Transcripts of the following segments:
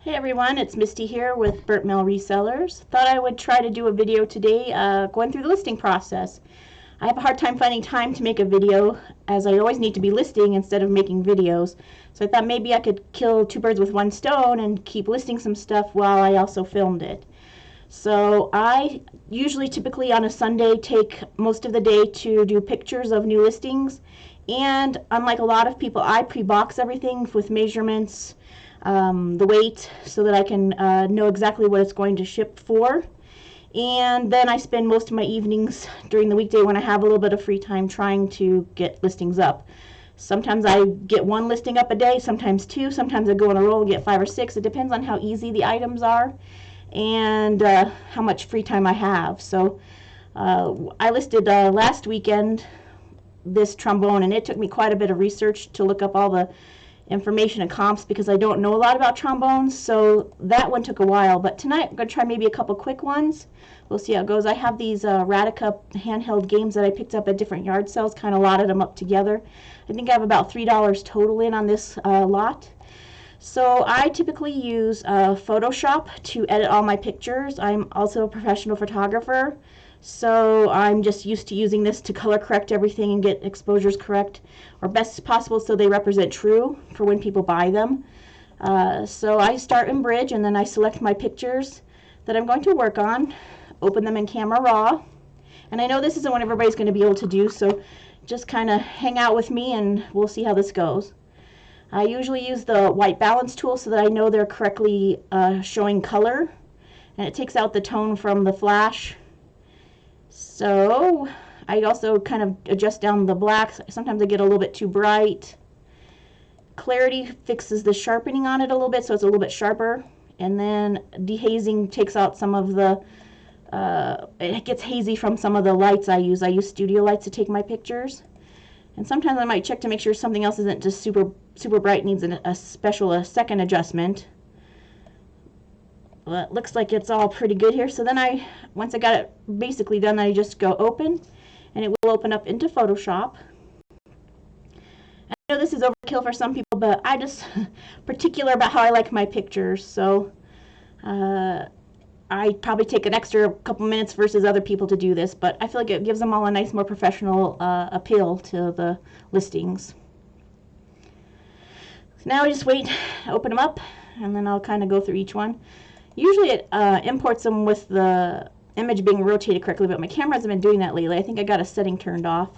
Hey everyone, it's Misty here with Burnt Mill Resellers. Thought I would try to do a video today going through the listing process. I have a hard time finding time to make a video as I always need to be listing instead of making videos. So I thought maybe I could kill two birds with one stone and keep listing some stuff while I also filmed it. So I usually typically on a Sunday take most of the day to do pictures of new listings, and unlike a lot of people, I pre-box everything with measurements, the weight, so that I can know exactly what it's going to ship for. And then I spend most of my evenings during the weekday when I have a little bit of free time trying to get listings up. Sometimes I get one listing up a day, sometimes two, sometimes I go on a roll and get 5 or 6. It depends on how easy the items are and how much free time I have. So I listed last weekend this trombone, and it took me quite a bit of research to look up all the information and comps because I don't know a lot about trombones, so that one took a while. But tonight I'm going to try maybe a couple quick ones. We'll see how it goes. I have these Radica handheld games that I picked up at different yard sales, kind of lotted them up together. I think I have about $3 total in on this lot. So I typically use Photoshop to edit all my pictures. I'm also a professional photographer, so I'm just used to using this to color correct everything and get exposures correct or best possible so they represent true for when people buy them. So I start in Bridge and then I select my pictures that I'm going to work on, open them in Camera Raw. And I know this isn't what everybody's going to be able to do, so just kind of hang out with me and we'll see how this goes. I usually use the white balance tool so that I know they're correctly showing color, and it takes out the tone from the flash. So I also kind of adjust down the blacks. Sometimes I get a little bit too bright. Clarity fixes the sharpening on it a little bit so it's a little bit sharper, and then dehazing takes out some of the it gets hazy from some of the lights I use. I use studio lights to take my pictures. And sometimes I might check to make sure something else isn't just super bright, needs a second adjustment. Well, it looks like it's all pretty good here. So then once I got it basically done, I just go open, and it will open up into Photoshop. I know this is overkill for some people, but I just particular about how I like my pictures. So I probably take an extra couple minutes versus other people to do this, but I feel like it gives them all a nice, more professional appeal to the listings. So now I just wait, open them up, and then I'll kind of go through each one. Usually it imports them with the image being rotated correctly, but my camera hasn't been doing that lately. I think I got a setting turned off.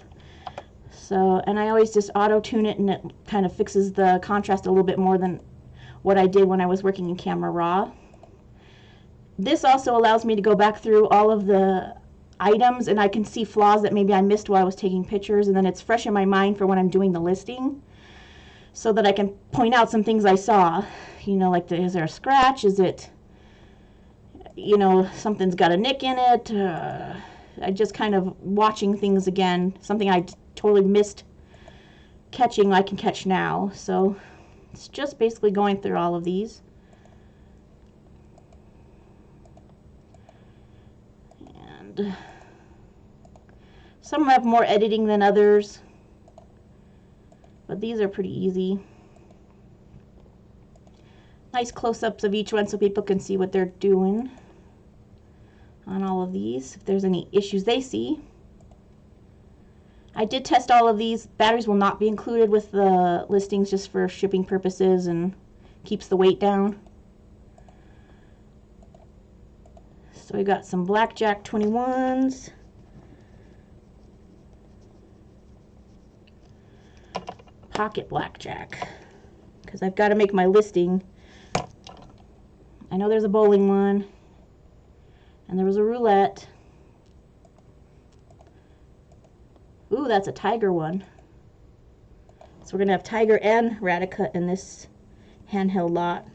So, and I always just auto-tune it, and it kind of fixes the contrast a little bit more than what I did when I was working in Camera Raw. This also allows me to go back through all of the items, and I can see flaws that maybe I missed while I was taking pictures, and then it's fresh in my mind for when I'm doing the listing so that I can point out some things I saw. You know, like is there a scratch? Is it, you know, something's got a nick in it? I just kind of watching things again, something I totally missed catching I can catch now. So it's just basically going through all of these. Some have more editing than others, but these are pretty easy. Nice close-ups of each one so people can see what they're doing on all of these, if there's any issues they see. I did test all of these. Batteries will not be included with the listings just for shipping purposes and keeps the weight down. So we got some Blackjack 21s. Pocket Blackjack, because I've got to make my listing. I know there's a bowling one, and there was a roulette. Ooh, that's a tiger one. So we're going to have tiger and Radica in this handheld lot.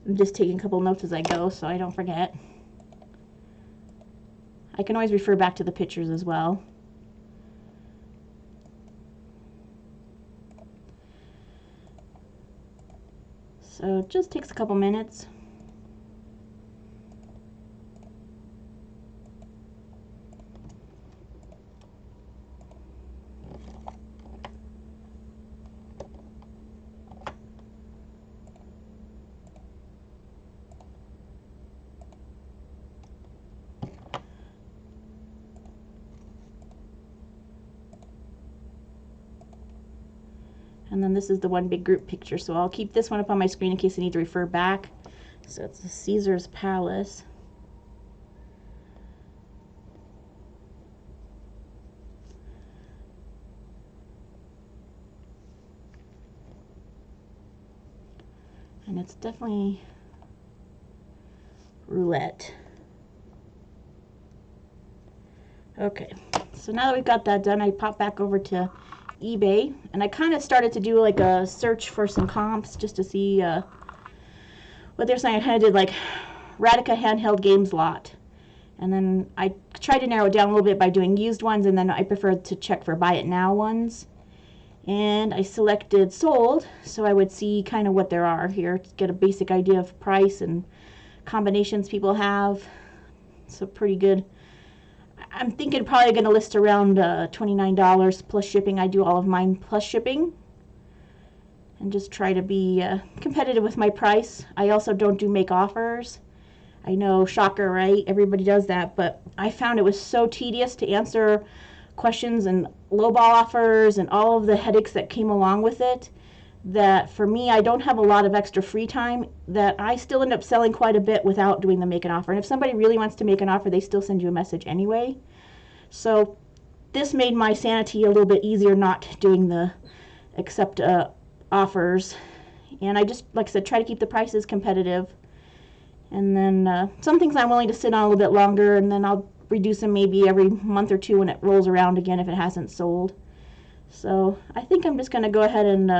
I'm just taking a couple notes as I go so I don't forget. I can always refer back to the pictures as well. So it just takes a couple minutes. And then this is the one big group picture, so I'll keep this one up on my screen in case I need to refer back. So it's the Caesar's Palace. And it's definitely roulette. Okay, so now that we've got that done, I pop back over to eBay, and I kind of started to do like a search for some comps just to see what they're saying. I kind of did like Radica handheld games lot, and then I tried to narrow it down a little bit by doing used ones, and then I preferred to check for buy it now ones. And I selected sold, so I would see kind of what there are here to get a basic idea of price and combinations people have. So pretty good. I'm thinking probably going to list around $29 plus shipping. I do all of mine plus shipping, and just try to be competitive with my price. I also don't do make offers. I know, shocker, right? Everybody does that, but I found it was so tedious to answer questions and lowball offers and all of the headaches that came along with it, that for me, I don't have a lot of extra free time, that I still end up selling quite a bit without doing the make an offer. And if somebody really wants to make an offer, they still send you a message anyway. So this made my sanity a little bit easier, not doing the accept offers. And I just, like I said, try to keep the prices competitive. And then some things I'm willing to sit on a little bit longer, and then I'll reduce them maybe every month or two when it rolls around again if it hasn't sold. So I think I'm just going to go ahead and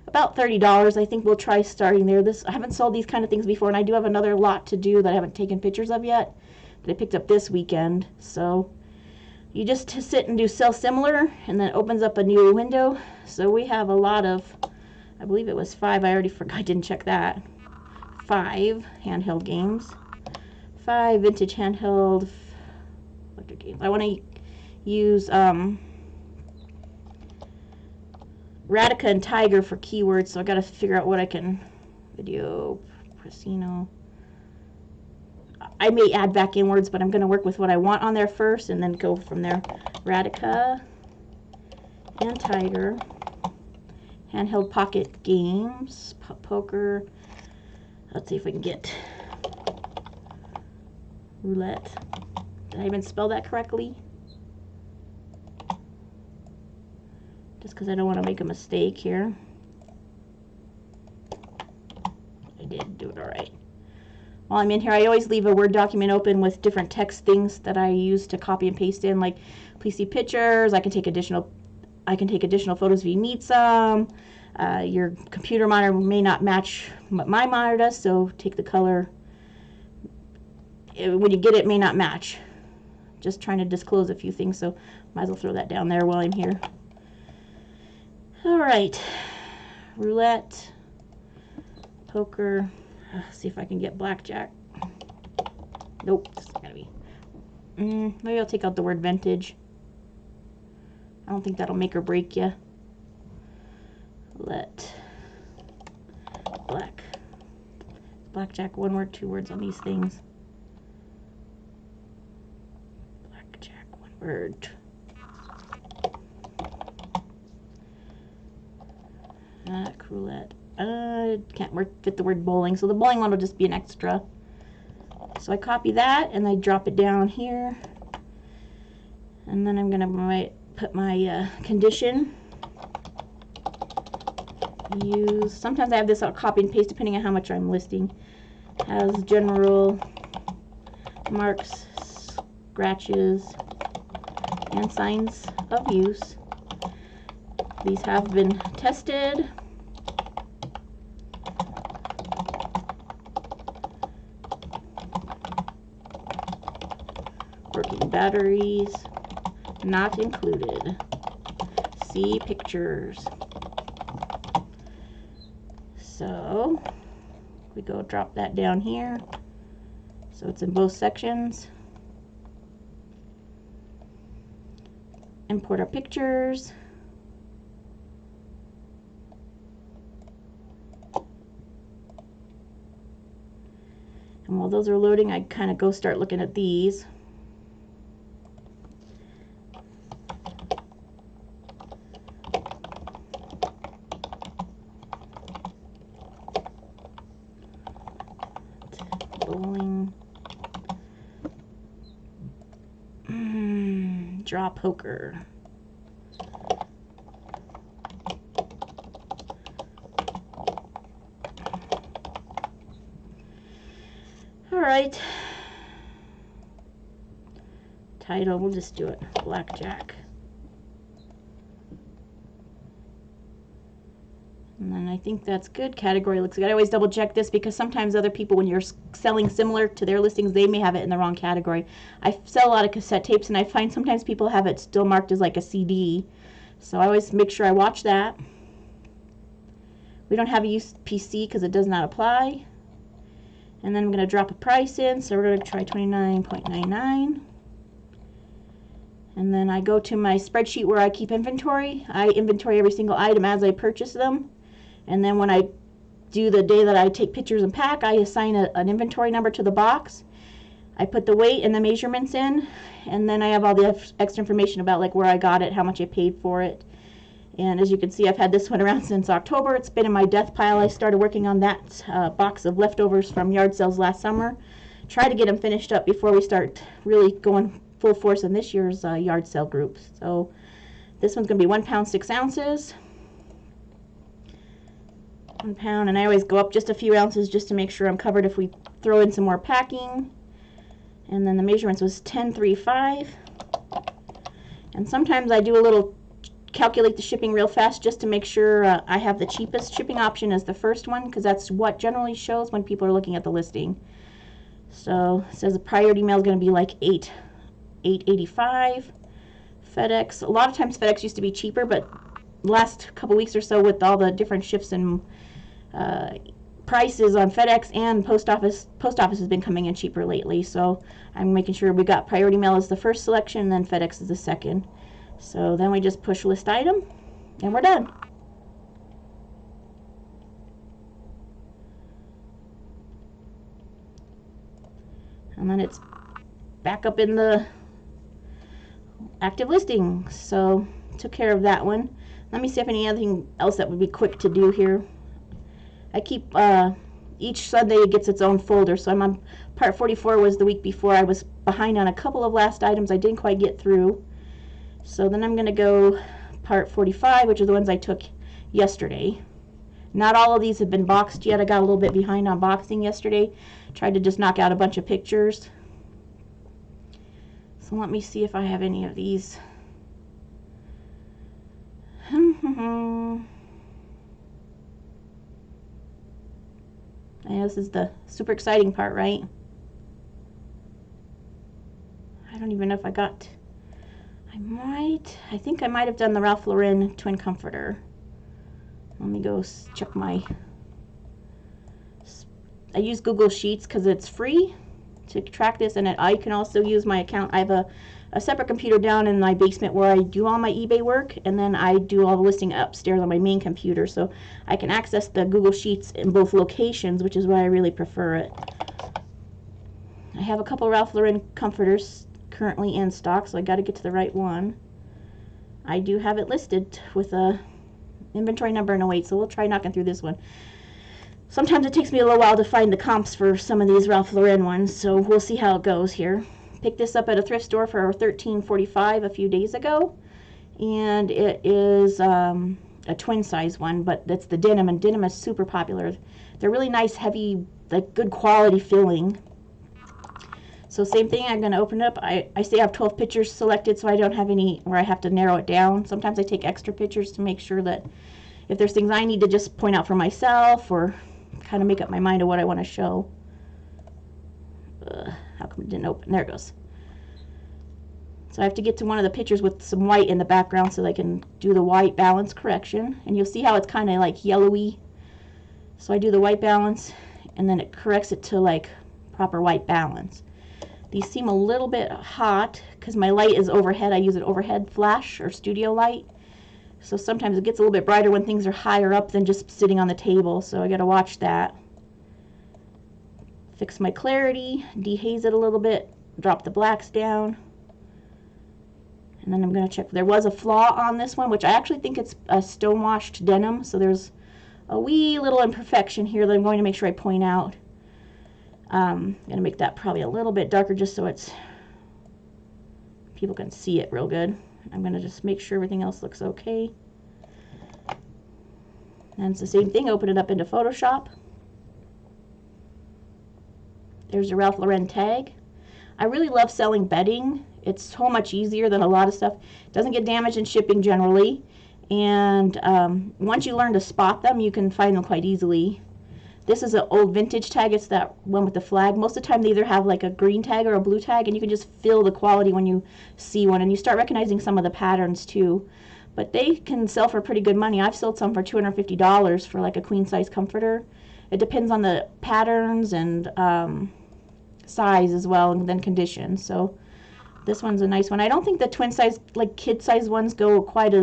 about $30. I think we'll try starting there. I haven't sold these kind of things before, and I do have another lot to do that I haven't taken pictures of yet that I picked up this weekend. So you just sit and do sell similar, and then it opens up a new window. So we have a lot of, I believe it was 5, I already forgot, I didn't check that. 5 handheld games, 5 vintage handheld electric games. I want to use Radica and Tiger for keywords, so I got to figure out what I can video, Casino. I may add back in words, but I'm going to work with what I want on there first and then go from there. Radica and Tiger, handheld pocket games, poker. Let's see if we can get roulette. Did I even spell that correctly? Just because I don't want to make a mistake here. I did do it all right. While I'm in here, I always leave a Word document open with different text things that I use to copy and paste in, like please see pictures. I can take additional photos if you need some. Your computer monitor may not match what my monitor does, so take the color. When you get it, it may not match. Just trying to disclose a few things, so might as well throw that down there while I'm here. All right, roulette, poker. See if I can get blackjack. Nope, it's not gonna be. Maybe I'll take out the word vintage. I don't think that'll make or break you. Blackjack, 1 word, 2 words on these things. Blackjack, 1 word. Roulette. Can't fit the word bowling, so the bowling one will just be an extra. So I copy that and I drop it down here, and then I'm gonna put my condition. Use. Sometimes I have this, I'll copy and paste depending on how much I'm listing. Has general marks, scratches, and signs of use. These have been tested. Working batteries not included. See pictures. So we go drop that down here. So it's in both sections. Import our pictures. And while those are loading, I kind of go start looking at these. Rolling. Draw poker. All right. Title, we'll just do it. Blackjack. And then I think that's good. Category looks good. I always double check this because sometimes other people, when you're selling similar to their listings, they may have it in the wrong category. I sell a lot of cassette tapes, and I find sometimes people have it still marked as like a CD. So I always make sure I watch that. We don't have a UPC because it does not apply. And then I'm going to drop a price in. So we're going to try $29.99. And then I go to my spreadsheet where I keep inventory. I inventory every single item as I purchase them. And then when I do the day that I take pictures and pack, I assign an inventory number to the box. I put the weight and the measurements in, and then I have all the extra information about like where I got it, how much I paid for it. And as you can see, I've had this one around since October. It's been in my death pile. I started working on that box of leftovers from yard sales last summer. Try to get them finished up before we start really going full force in this year's yard sale group. So this one's going to be 1 pound 6 ounces. 1 pound, and I always go up just a few ounces just to make sure I'm covered if we throw in some more packing. And then the measurements was 10.35. And sometimes I do a little calculate the shipping real fast just to make sure I have the cheapest shipping option as the first one, because that's what generally shows when people are looking at the listing. So it says the priority mail is going to be like $8.85. FedEx, a lot of times FedEx used to be cheaper, but last couple weeks or so with all the different shifts in prices on FedEx and post office has been coming in cheaper lately. So I'm making sure we got priority mail as the first selection, and then FedEx is the second. So then we just push list item and we're done. And then it's back up in the active listing. So took care of that one. Let me see if anything else that would be quick to do here. I keep each Sunday it gets its own folder. So I'm on part 44 was the week before. I was behind on a couple of last items I didn't quite get through. So then I'm going to go part 45, which are the ones I took yesterday. Not all of these have been boxed yet. I got a little bit behind on boxing yesterday. Tried to just knock out a bunch of pictures. So let me see if I have any of these. I know this is the super exciting part, right? I don't even know if I got... I think I might have done the Ralph Lauren twin comforter. Let me go check my... I use Google Sheets because it's free to track this, and I can also use my account. I have a separate computer down in my basement where I do all my eBay work, and then I do all the listing upstairs on my main computer, so I can access the Google Sheets in both locations, which is why I really prefer it. I have a couple Ralph Lauren comforters currently in stock, so I got to get to the right one. I do have it listed with a inventory number and a weight, so we'll try knocking through this one. Sometimes it takes me a little while to find the comps for some of these Ralph Lauren ones, so we'll see how it goes here. Picked this up at a thrift store for $13.45 a few days ago, and it is a twin size one, but that's the denim, and denim is super popular. They're really nice, heavy, like good quality filling. So same thing, I'm going to open it up. I say I have 12 pictures selected, so I don't have any where I have to narrow it down. Sometimes I take extra pictures to make sure that if there's things I need to just point out for myself or kind of make up my mind of what I want to show. How come it didn't open? There it goes. So I have to get to one of the pictures with some white in the background so that I can do the white balance correction. And you'll see how it's kind of like yellowy. So I do the white balance and then it corrects it to like proper white balance. These seem a little bit hot because my light is overhead. I use an overhead flash or studio light. So sometimes it gets a little bit brighter when things are higher up than just sitting on the table. So I got to watch that. Fix my clarity, dehaze it a little bit, drop the blacks down. And then I'm going to check. There was a flaw on this one, which I actually think it's a stonewashed denim. So there's a wee little imperfection here that I'm going to make sure I point out. I'm gonna make that probably a little bit darker just so it's people can see it real good. I'm gonna just make sure everything else looks okay. And it's the same thing, open it up into Photoshop. There's a Ralph Lauren tag. I really love selling bedding. It's so much easier than a lot of stuff. It doesn't get damaged in shipping generally. And once you learn to spot them, you can find them quite easily. This is an old vintage tag. It's that one with the flag. Most of the time they either have like a green tag or a blue tag, and you can just feel the quality when you see one, and you start recognizing some of the patterns too. But they can sell for pretty good money. I've sold some for $250 for like a queen size comforter. It depends on the patterns and size as well, and then condition. So this one's a nice one. I don't think the twin size, like kid size ones aren't quite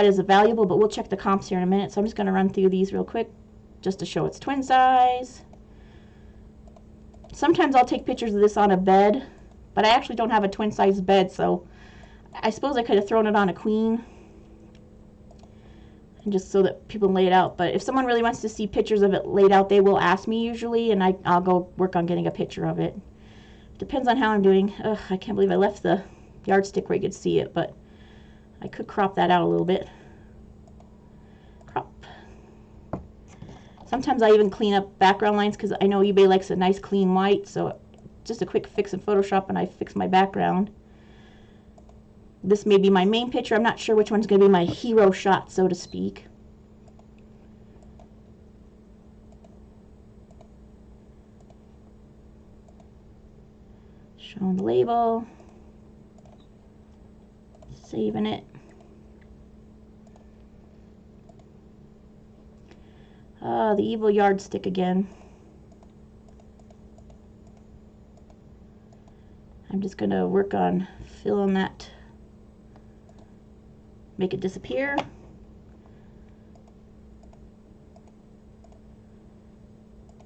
as valuable, but we'll check the comps here in a minute. So I'm just going to run through these real quick just to show it's twin size. Sometimes I'll take pictures of this on a bed, but I actually don't have a twin size bed, so I suppose I could have thrown it on a queen and just so that people can lay it out. But if someone really wants to see pictures of it laid out, they will ask me usually, and I'll go work on getting a picture of it. Depends on how I'm doing. Ugh, I can't believe I left the yardstick where you could see it, but I could crop that out a little bit. Crop. Sometimes I even clean up background lines because I know eBay likes a nice clean white, so just a quick fix in Photoshop and I fix my background. This may be my main picture. I'm not sure which one's going to be my hero shot, so to speak. Showing the label. Saving it. The evil yardstick again. I'm just going to work on filling that. Make it disappear.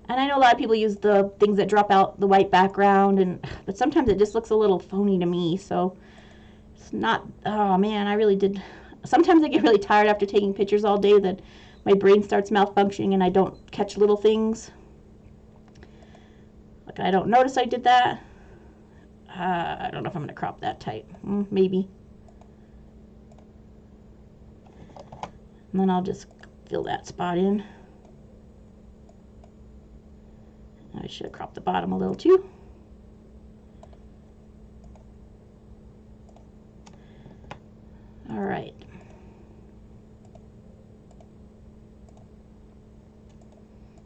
And I know a lot of people use the things that drop out the white background, but sometimes it just looks a little phony to me, so it's not, oh man, I really did. Sometimes I get really tired after taking pictures all day that my brain starts malfunctioning and I don't catch little things. Like I don't notice I did that. I don't know if I'm going to crop that tight. Maybe. And then I'll just fill that spot in. I should have cropped the bottom a little too. All right.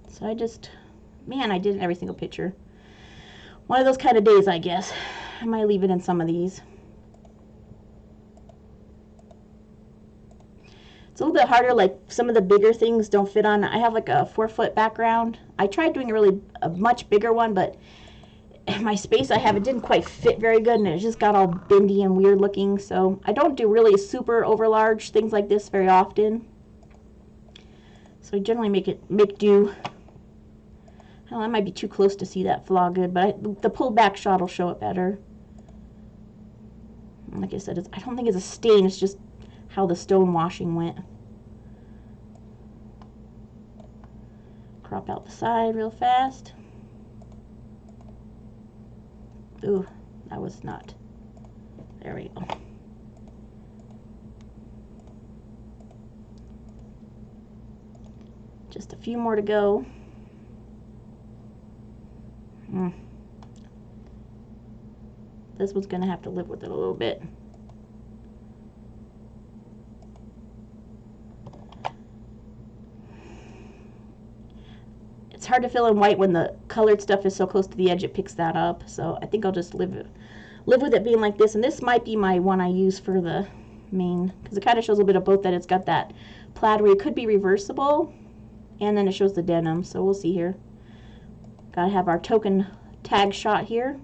So I did every single picture. One of those kind of days, I guess. I might leave it in some of these. It's a little bit harder, like some of the bigger things don't fit on. I have like a 4-foot background. I tried doing a much bigger one, but my space I have, it didn't quite fit very good, and it just got all bendy and weird looking. So I don't do really super over large things like this very often. So I generally make do. Oh, I might be too close to see that flaw good, but the pulled back shot will show it better. Like I said, I don't think it's a stain, it's just how the stone washing went. Crop out the side real fast. Ooh, that was not. There we go. Just a few more to go. This one's going to have to live with it a little bit. It's hard to fill in white when the colored stuff is so close to the edge, it picks that up. So I think I'll just live with it being like this. And this might be my one I use for the main, because it kind of shows a bit of both, that it's got that plaid where it could be reversible, and then it shows the denim. So we'll see here. Gotta have our token tag shot here.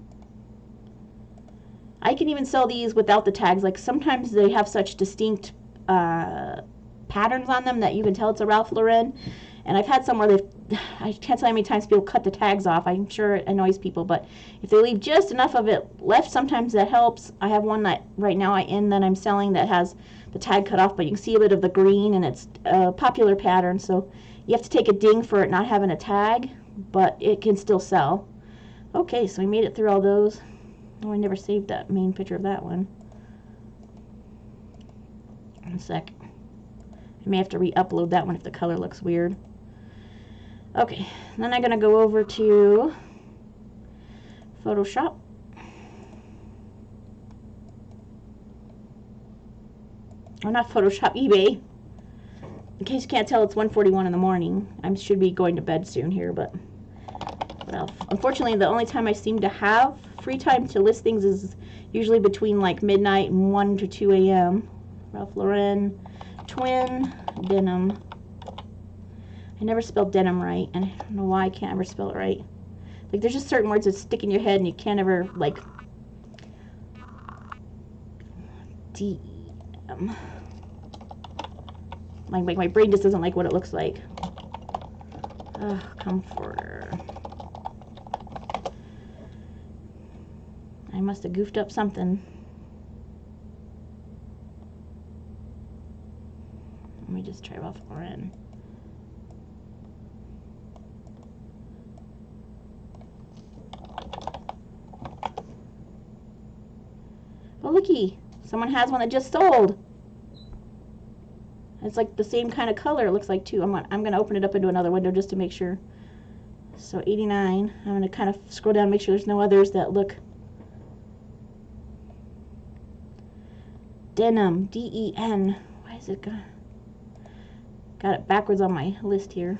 I can even sell these without the tags. Like sometimes they have such distinct patterns on them that you can tell it's a Ralph Lauren. And I've had some where I can't tell how many times people cut the tags off. I'm sure it annoys people, but if they leave just enough of it left, sometimes that helps. I have one that right now that I'm selling that has the tag cut off, but you can see a bit of the green, and it's a popular pattern, so you have to take a ding for it not having a tag. but it can still sell. Okay, so we made it through all those. Oh, I never saved that main picture of that one. One sec. I may have to re-upload that one if the color looks weird. Okay, then I'm going to go over to Photoshop. Oh, not Photoshop, eBay. In case you can't tell, it's 1:41 in the morning. I should be going to bed soon here, but well, unfortunately, the only time I seem to have free time to list things is usually between like midnight and 1 to 2 a.m. Ralph Lauren twin denim. I never spelled denim right, and I don't know why I can't ever spell it right. Like, there's just certain words that stick in your head, and you can't ever, like, D-E-M. Like, my brain just doesn't like what it looks like. Ugh, comforter. I must have goofed up something. Let me just try Ralph Lauren. Oh, looky, someone has one that just sold. It's like the same kind of color, it looks like, too. I'm gonna open it up into another window just to make sure. So 89. I'm gonna kind of scroll down and make sure there's no others that look. Denim, D-E-N. Why is it got it backwards on my list here?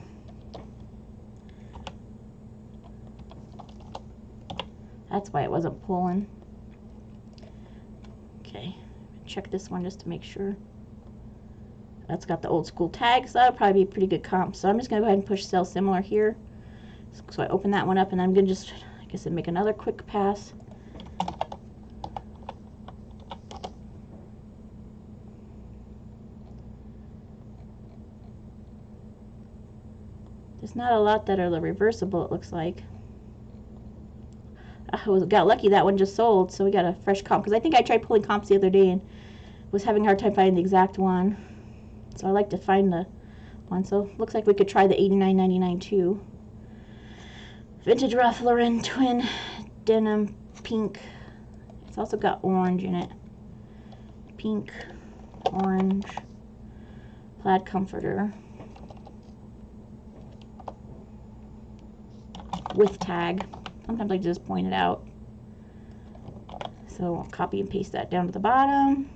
That's why it wasn't pulling. Okay, check this one just to make sure. That's got the old school tag, so that'll probably be a pretty good comp. So I'm just going to go ahead and push sell similar here. So I open that one up, and I'm going to just, like I said, make another quick pass. There's not a lot that are the reversible, it looks like. I got lucky that one just sold, so we got a fresh comp. Because I think I tried pulling comps the other day and was having a hard time finding the exact one. So I like to find the one. So looks like we could try the $89.99 too. Vintage Ralph Lauren twin denim pink. It's also got orange in it. Pink, orange, plaid comforter. With tag. Sometimes I just point it out. So I'll copy and paste that down to the bottom.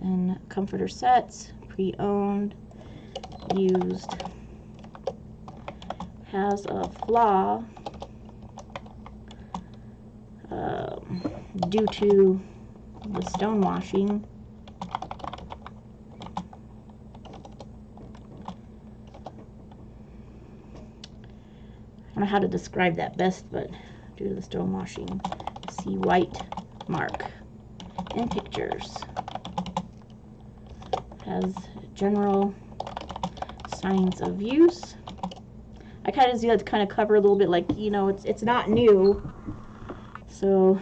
And comforter sets, pre-owned, used, has a flaw due to the stone washing. I don't know how to describe that best, but due to the stone washing, see white mark in pictures. Has general signs of use. I kind of do that to kind of cover a little bit, like, you know, it's not new, so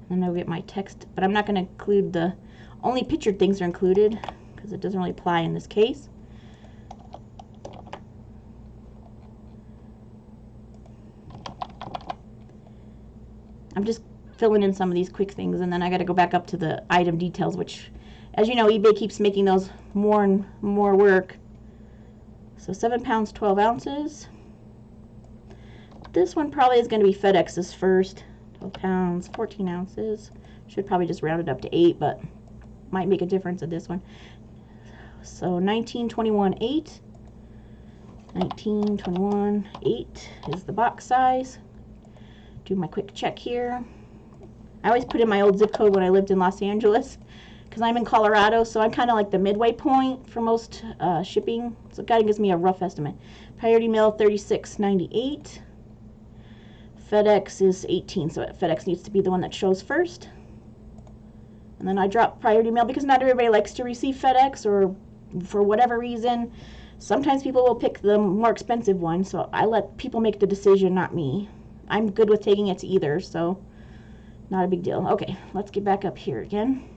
then I'll get my text, but I'm not going to include the only pictured things are included because it doesn't really apply in this case. I'm just filling in some of these quick things, and then I got to go back up to the item details, which, as you know, eBay keeps making those more and more work. So 7 pounds 12 ounces. This one probably is going to be FedEx's first. 12 pounds 14 ounces. Should probably just round it up to 8, but might make a difference in this one. So 1921.8. 1921.8 is the box size. Do my quick check here. I always put in my old zip code when I lived in Los Angeles because I'm in Colorado, so I'm kind of like the midway point for most shipping, so it kind of gives me a rough estimate. Priority mail $36.98. FedEx is 18, so FedEx needs to be the one that shows first. And then I drop priority mail because not everybody likes to receive FedEx, or for whatever reason. Sometimes people will pick the more expensive one, so I let people make the decision, not me. I'm good with taking it to either, so not a big deal. Okay, let's get back up here again.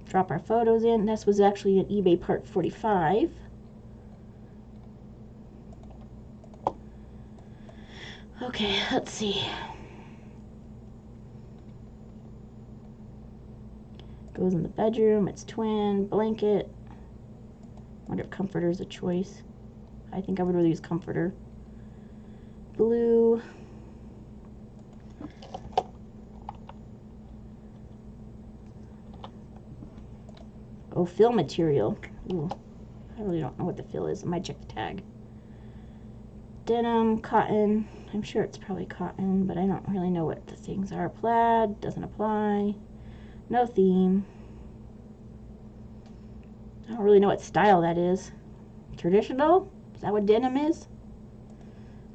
Drop our photos in. This was actually an eBay part 45. Okay, let's see. Goes in the bedroom. It's twin, blanket. Wonder if comforter is a choice. I think I would really use comforter. Blue. Oh, fill material. Ooh, I really don't know what the fill is. I might check the tag. Denim, cotton. I'm sure it's probably cotton, but I don't really know what the things are. Plaid, doesn't apply. No theme. I don't really know what style that is. Traditional? Is that what denim is?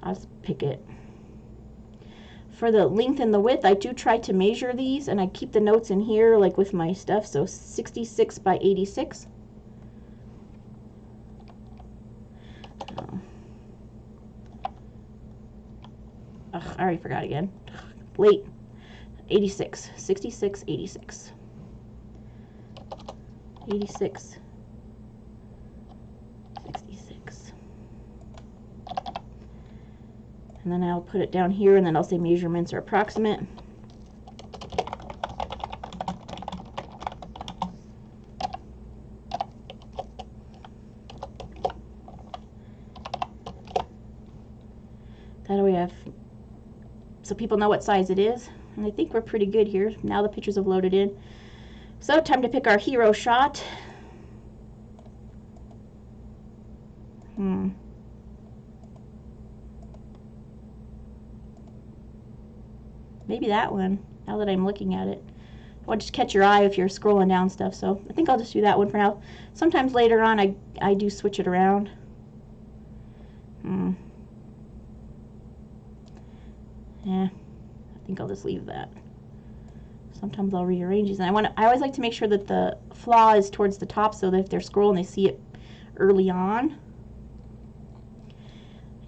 I'll just pick it. For the length and the width, I do try to measure these, and I keep the notes in here, like with my stuff. So 66 by 86. Ugh, I already forgot again. Late. 86. 66, 86. 86. 66. And then I'll put it down here, and then I'll say measurements are approximate. That way so people know what size it is. And I think we're pretty good here. Now the pictures have loaded in. So time to pick our hero shot. Maybe that one, now that I'm looking at it. I'll just catch your eye if you're scrolling down stuff, so I think I'll just do that one for now. Sometimes later on I do switch it around. Yeah, I think I'll just leave that. Sometimes I'll rearrange these, and I always like to make sure that the flaw is towards the top so that if they're scrolling they see it early on.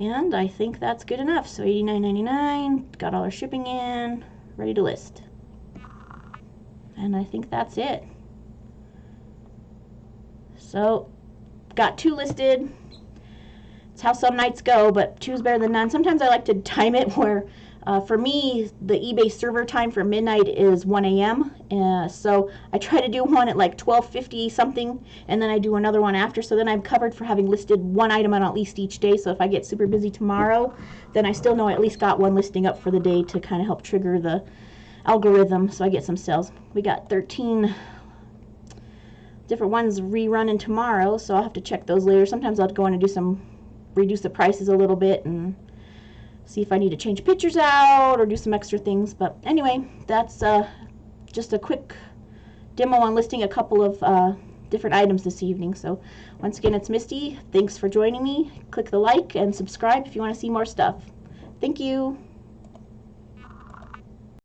And I think that's good enough. So $89.99, got all our shipping in, ready to list. And I think that's it. So got 2 listed. It's how some nights go, but 2's better than none. Sometimes I like to time it where for me, the eBay server time for midnight is 1 a.m. So I try to do one at like 12:50 something, and then I do another one after. So then I'm covered for having listed one item on at least each day. So if I get super busy tomorrow, then I still know I at least got one listing up for the day to kind of help trigger the algorithm so I get some sales. We got 13 different ones rerunning tomorrow, so I'll have to check those later. Sometimes I'll go in and do reduce the prices a little bit and see if I need to change pictures out or do some extra things. But anyway, that's just a quick demo on listing a couple of different items this evening. So once again, it's Misty. Thanks for joining me. Click the like and subscribe if you want to see more stuff. Thank you.